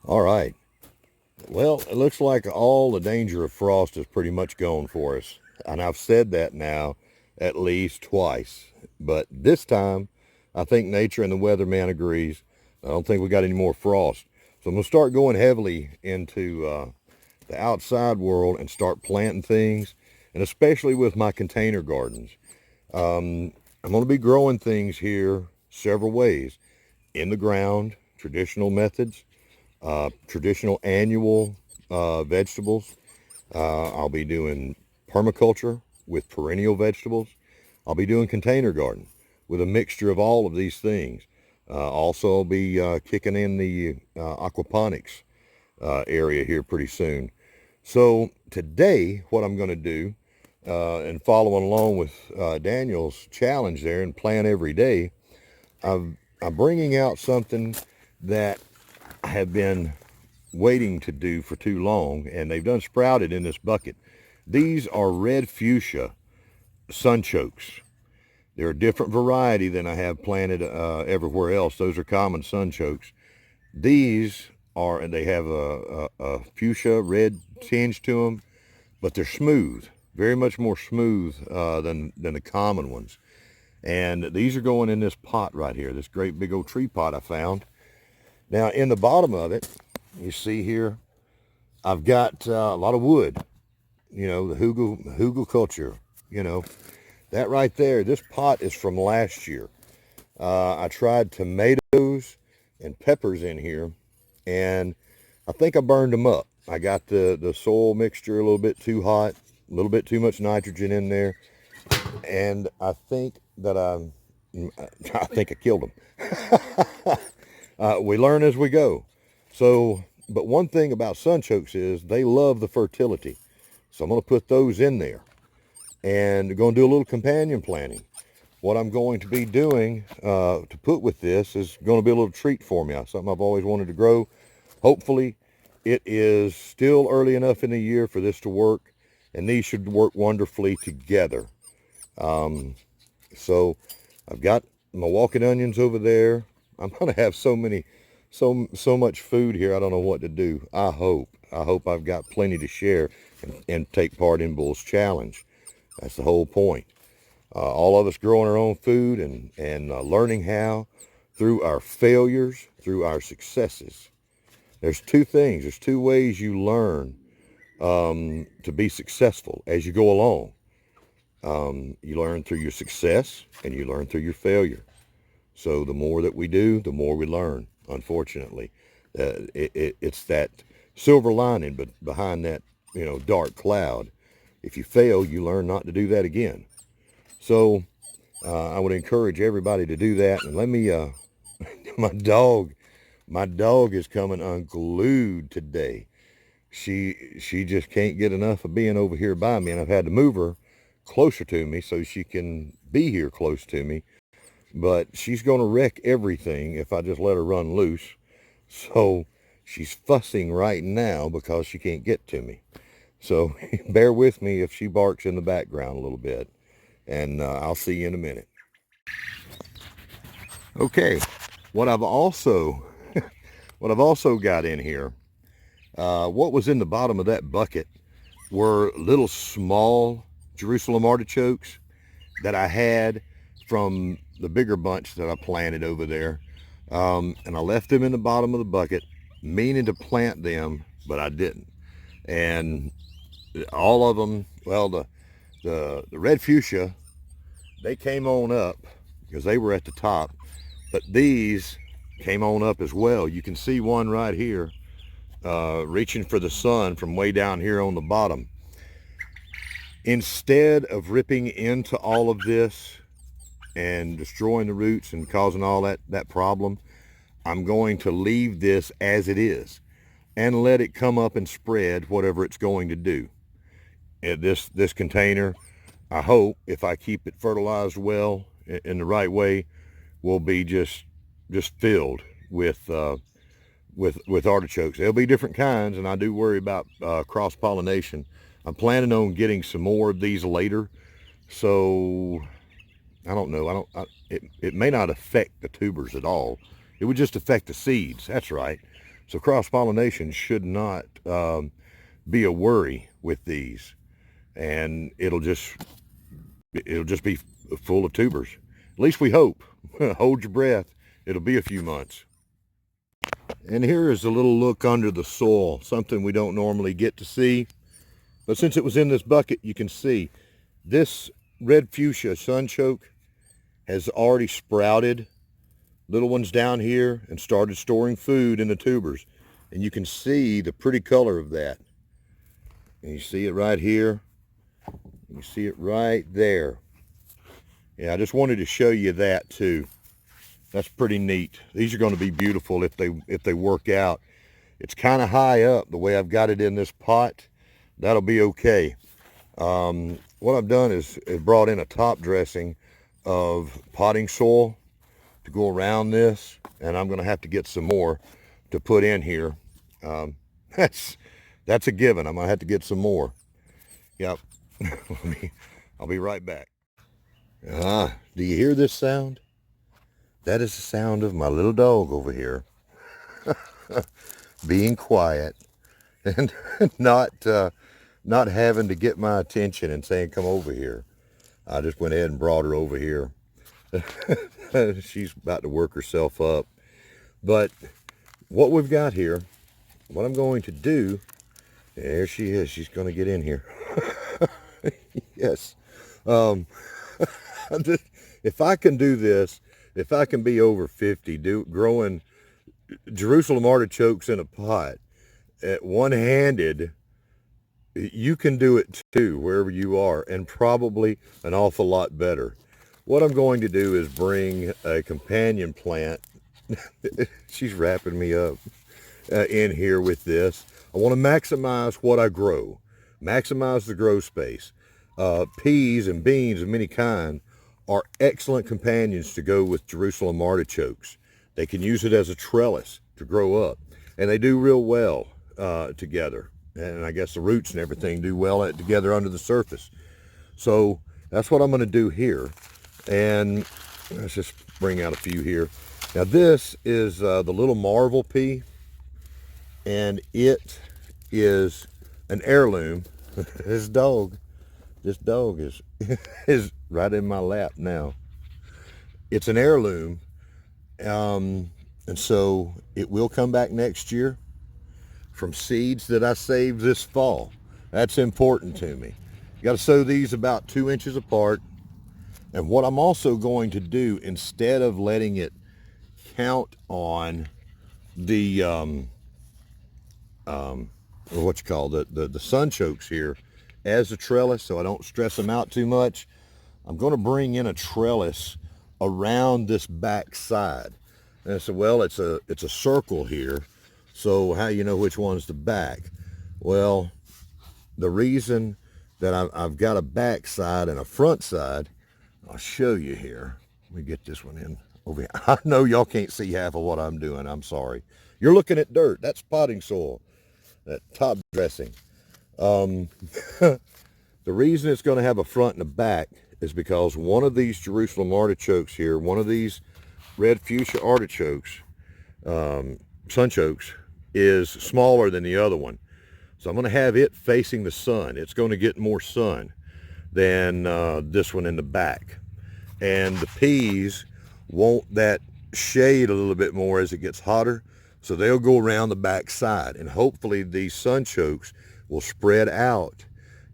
All right. Well, it looks like all the danger of frost is pretty much gone for us. And I've said that now at least twice. But this time, I think nature and the weatherman agrees. I don't think we got any more frost. So I'm going to start going heavily into the outside world and start planting things, and especially with my container gardens. I'm going to be growing things here several ways: in the ground, traditional methods, traditional annual vegetables. I'll be doing permaculture with perennial vegetables. I'll be doing container garden with a mixture of all of these things. Also, I'll be kicking in the aquaponics area here pretty soon. So today, what I'm going to do, and following along with Daniel's challenge there and plan every day, I'm bringing out something that I have been waiting to do for too long, and they've done sprouted in this bucket. These are red fuchsia sunchokes. They're a different variety than I have planted everywhere else. Those are common sunchokes. These are, and they have a fuchsia red tinge to them, but they're smooth, very much more smooth than the common ones. And these are going in this pot right here, this great big old tree pot I found. Now, in the bottom of it, you see here, I've got a lot of wood, the hugel culture, that right there. This pot is from last year. I tried tomatoes and peppers in here, and I think I burned them up. I got the soil mixture a little bit too hot, a little bit too much nitrogen in there, and I think that I think I killed them. We learn as we go. So, but one thing about sunchokes is they love the fertility. So I'm going to put those in there, and going to do a little companion planting. What I'm going to be doing to put with this is going to be a little treat for me. Something I've always wanted to grow. Hopefully, it is still early enough in the year for this to work, and these should work wonderfully together. So I've got my walking onions over there. I'm going to have so much food here. I don't know what to do. I hope I've got plenty to share and take part in Bull's challenge. That's the whole point. All of us growing our own food and learning how through our failures, through our successes. There's two things. There's two ways you learn to be successful as you go along. You learn through your success and you learn through your failure. So the more that we do, the more we learn, unfortunately. It's that silver lining, but behind that, dark cloud. If you fail, you learn not to do that again. So I would encourage everybody to do that. And let me, my dog is coming unglued today. She just can't get enough of being over here by me, and I've had to move her closer to me so she can be here close to me. But she's going to wreck everything if I just let her run loose. So she's fussing right now because she can't get to me. So bear with me if she barks in the background a little bit. And I'll see you in a minute. Okay, what I've also got in here, what was in the bottom of that bucket were little small Jerusalem artichokes that I had from the bigger bunch that I planted over there. And I left them in the bottom of the bucket, meaning to plant them, but I didn't. And all of them, well, the red fuchsia, they came on up because they were at the top, but these came on up as well. You can see one right here reaching for the sun from way down here on the bottom. Instead of ripping into all of this and destroying the roots and causing all that problem, I'm going to leave this as it is and let it come up and spread whatever it's going to do. This container, I hope, if I keep it fertilized well in the right way, will be just filled with artichokes. There'll be different kinds, and I do worry about cross-pollination. I'm planning on getting some more of these later, so I don't know. It may not affect the tubers at all. It would just affect the seeds. That's right. So cross-pollination should not be a worry with these, and it'll just be full of tubers. At least we hope. Hold your breath. It'll be a few months. And here is a little look under the soil, something we don't normally get to see. But since it was in this bucket, you can see this red fuchsia sunchoke has already sprouted little ones down here and started storing food in the tubers. And you can see the pretty color of that. And you see it right here. You see it right there. Yeah, I just wanted to show you that too. That's pretty neat. These are going to be beautiful if they work out. It's kind of high up the way I've got it in this pot. That'll be okay. What I've done is brought in a top dressing of potting soil to go around this, and I'm going to have to get some more to put in here. That's a given. I'm going to have to get some more. Yep. I'll be right back. Do you hear this sound? That is the sound of my little dog over here being quiet and not having to get my attention and saying, come over here. I just went ahead and brought her over here. She's about to work herself up. But what we've got here, what I'm going to do, there she is. She's going to get in here. Yes. If I can do this, if I can be over 50 growing Jerusalem artichokes in a pot one-handed, you can do it too wherever you are, and probably an awful lot better. What I'm going to do is bring a companion plant. She's wrapping me up in here with this. I want to maximize what I grow, maximize the grow space. Peas and beans of many kinds are excellent companions to go with Jerusalem artichokes. They can use it as a trellis to grow up, and they do real well together. And I guess the roots and everything do well together under the surface. So that's what I'm going to do here. And let's just bring out a few here. Now this is the little marvel pea, and it is an heirloom. This dog is is right in my lap now. It's an heirloom, and so it will come back next year from seeds that I saved this fall. That's important to me. You got to sow these about 2 inches apart. And what I'm also going to do, instead of letting it count on the what you call the sunchokes here as a trellis, so I don't stress them out too much, I'm going to bring in a trellis around this back side. And I said, well, it's a circle here, so how you know which one's the back? Well, the reason that I've got a back side and a front side, I'll show you here. Let me get this one in over here. I know y'all can't see half of what I'm doing. I'm sorry. You're looking at dirt. That's potting soil, that top dressing. The reason it's going to have a front and a back is because one of these Jerusalem artichokes here, one of these red fuchsia artichokes, sunchokes, is smaller than the other one. So I'm going to have it facing the sun. It's going to get more sun than this one in the back. And the peas want that shade a little bit more as it gets hotter, so they'll go around the back side, and hopefully these sunchokes will spread out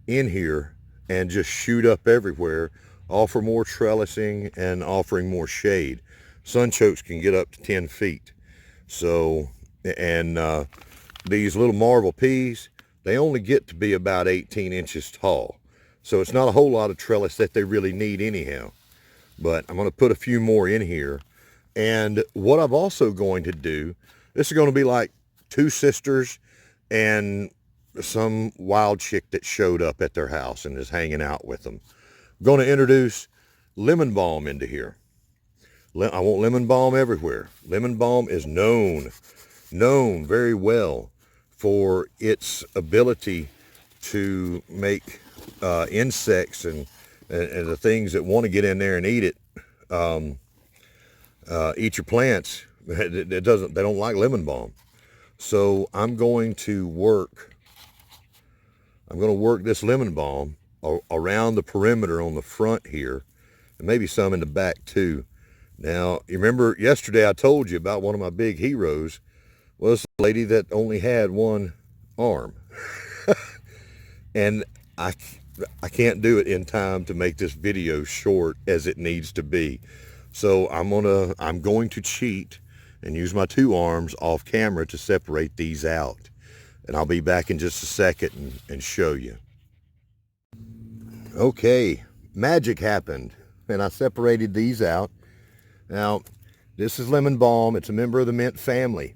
in here and just shoot up everywhere, offer more trellising and offering more shade. Sunchokes can get up to 10 feet. So, and these little marvel peas, they only get to be about 18 inches tall. So it's not a whole lot of trellis that they really need anyhow. But I'm going to put a few more in here. And what I'm also going to do, this is going to be like two sisters and some wild chick that showed up at their house and is hanging out with them. I'm going to introduce lemon balm into here. I want lemon balm everywhere. Lemon balm is known very well for its ability to make insects and the things that want to get in there and eat it, eat your plants. They don't like lemon balm. So I'm going to work this lemon balm around the perimeter on the front here, and maybe some in the back too. Now, you remember yesterday I told you about one of my big heroes was a lady that only had one arm. And I can't do it in time to make this video short as it needs to be. So I'm going to cheat and use my two arms off camera to separate these out. And I'll be back in just a second and show you. Okay, magic happened and I separated these out. Now, this is lemon balm. It's a member of the mint family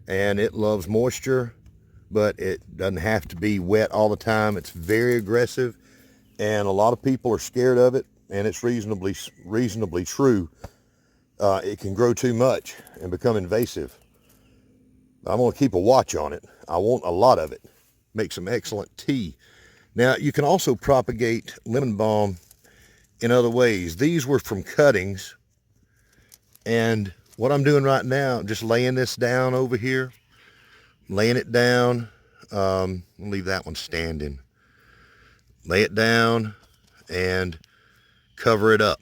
and it loves moisture, but it doesn't have to be wet all the time. It's very aggressive and a lot of people are scared of it, and it's reasonably true. It can grow too much and become invasive. I'm going to keep a watch on it. I want a lot of it. Make some excellent tea. Now, you can also propagate lemon balm in other ways. These were from cuttings, and what I'm doing right now, just laying this down over here, laying it down. I'll leave that one standing. Lay it down and cover it up.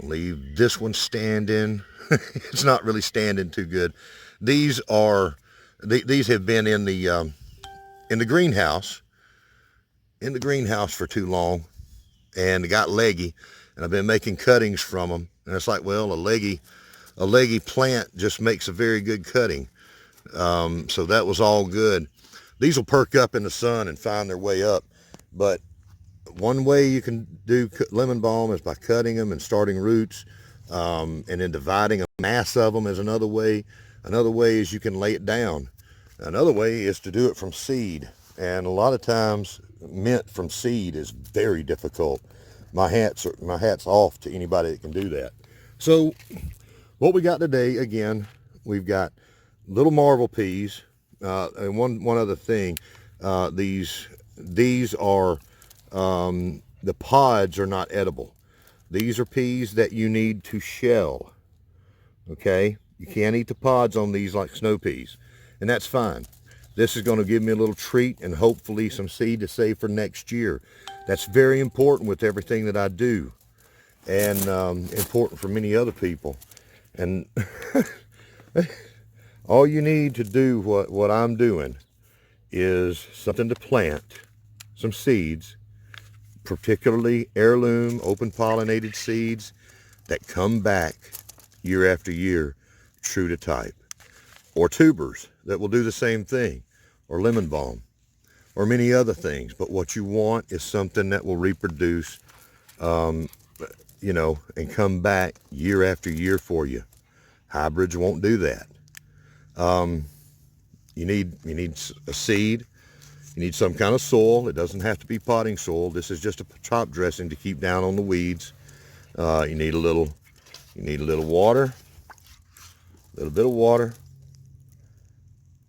I'll leave this one standing. It's not really standing too good. These have been in the greenhouse, for too long, and they got leggy, and I've been making cuttings from them. And it's like, well, a leggy plant just makes a very good cutting. So that was all good. These will perk up in the sun and find their way up. But one way you can do lemon balm is by cutting them and starting roots, and then dividing a mass of them is another way. Another way is you can lay it down. Another way is to do it from seed. And a lot of times mint from seed is very difficult. My hat's off to anybody that can do that. So what we got today, again, we've got little marvel peas. And one other thing, these are, the pods are not edible. These are peas that you need to shell, okay? You can't eat the pods on these like snow peas, and that's fine. This is going to give me a little treat and hopefully some seed to save for next year. That's very important with everything that I do, and important for many other people. And all you need to do what I'm doing is something to plant, some seeds, particularly heirloom, open pollinated seeds that come back year after year, true to type. Or tubers that will do the same thing, or lemon balm, or many other things. But what you want is something that will reproduce, you know, and come back year after year for you. Hybrids won't do that. You need a seed. You need some kind of soil. It doesn't have to be potting soil. This is just a top dressing to keep down on the weeds. You need a little water, a little bit of water.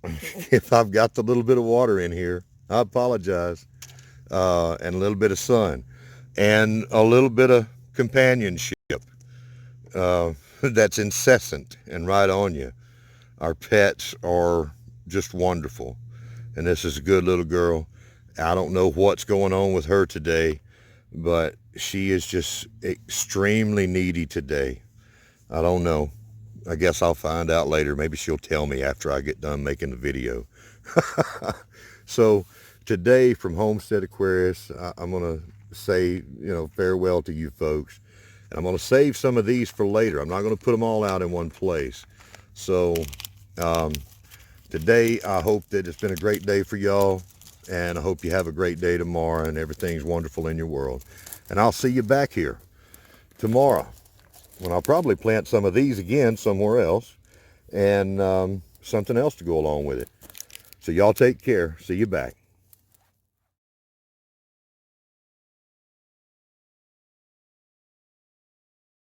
If I've got the little bit of water in here, I apologize. And a little bit of sun, and a little bit of companionship that's incessant and right on you. Our pets are just wonderful, and this is a good little girl. I don't know what's going on with her today, but she is just extremely needy today. I don't know. I guess I'll find out later. Maybe she'll tell me after I get done making the video. So today from Homestead Aquarius, I'm going to say, farewell to you folks. And I'm going to save some of these for later. I'm not going to put them all out in one place. So today, I hope that it's been a great day for y'all. And I hope you have a great day tomorrow and everything's wonderful in your world. And I'll see you back here tomorrow, when I'll probably plant some of these again somewhere else, and something else to go along with it. So y'all take care. See you back.